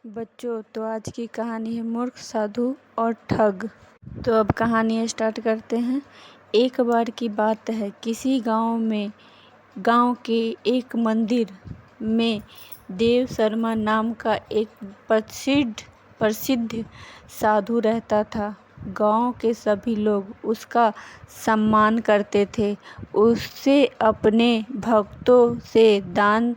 बच्चों, तो आज की कहानी है मूर्ख साधु और ठग। तो अब कहानी स्टार्ट करते हैं। एक बार की बात है, किसी गांव के एक मंदिर में देव शर्मा नाम का एक प्रसिद्ध साधु रहता था। गांव के सभी लोग उसका सम्मान करते थे। उससे अपने भक्तों से दान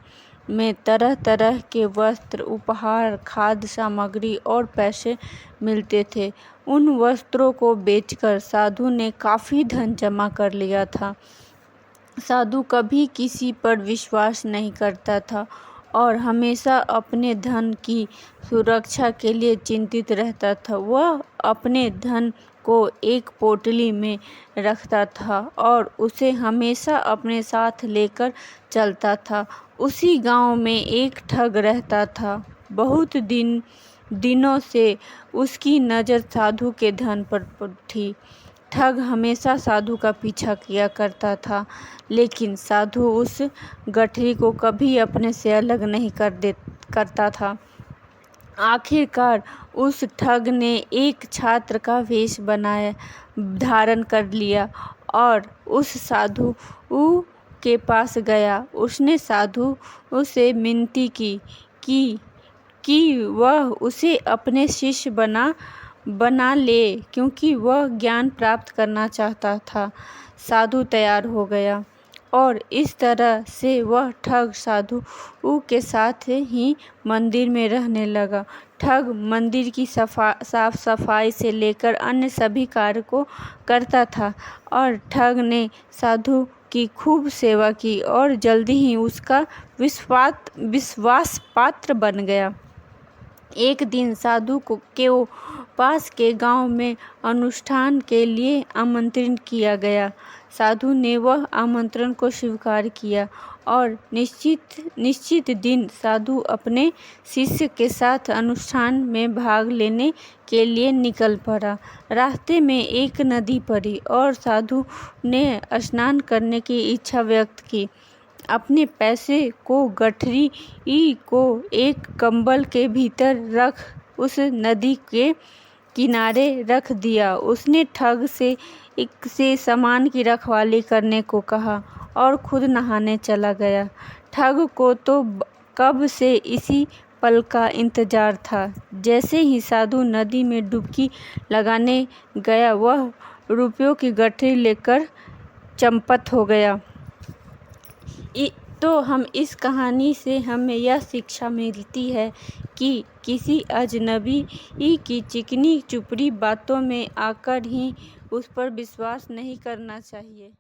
में तरह तरह के वस्त्र, उपहार, खाद्य सामग्री और पैसे मिलते थे। उन वस्त्रों को बेचकर साधु ने काफी धन जमा कर लिया था। साधु कभी किसी पर विश्वास नहीं करता था और हमेशा अपने धन की सुरक्षा के लिए चिंतित रहता था। वह अपने धन को एक पोटली में रखता था और उसे हमेशा अपने साथ लेकर चलता था। उसी गांव में एक ठग रहता था। बहुत दिनों से उसकी नज़र साधु के धन पर थी। ठग हमेशा साधु का पीछा किया करता था, लेकिन साधु उस गठरी को कभी अपने से अलग नहीं करता था। आखिरकार उस ठग ने एक छात्र का वेश धारण कर लिया और उस साधु के पास गया। उसने साधु से विनती की कि वह उसे अपने शिष्य बना ले, क्योंकि वह ज्ञान प्राप्त करना चाहता था। साधु तैयार हो गया और इस तरह से वह ठग साधु के साथ ही मंदिर में रहने लगा। ठग मंदिर की साफ सफाई से लेकर अन्य सभी कार्य को करता था और ठग ने साधु की खूब सेवा की और जल्दी ही उसका विश्वास पात्र बन गया। एक दिन साधु के पास के गांव में अनुष्ठान के लिए आमंत्रित किया गया। साधु ने वह आमंत्रण को स्वीकार किया और निश्चित दिन साधु अपने शिष्य के साथ अनुष्ठान में भाग लेने के लिए निकल पड़ा। रास्ते में एक नदी पड़ी और साधु ने स्नान करने की इच्छा व्यक्त की। अपने पैसे को गठरी को एक कंबल के भीतर रख उस नदी के किनारे रख दिया। उसने ठग से सामान की रखवाली करने को कहा और खुद नहाने चला गया। ठग को तो कब से इसी पल का इंतजार था। जैसे ही साधु नदी में डुबकी लगाने गया, वह रुपयों की गठरी लेकर चंपत हो गया। तो हम इस कहानी से हमें यह शिक्षा मिलती है कि किसी अजनबी की चिकनी चुपड़ी बातों में आकर ही उस पर विश्वास नहीं करना चाहिए।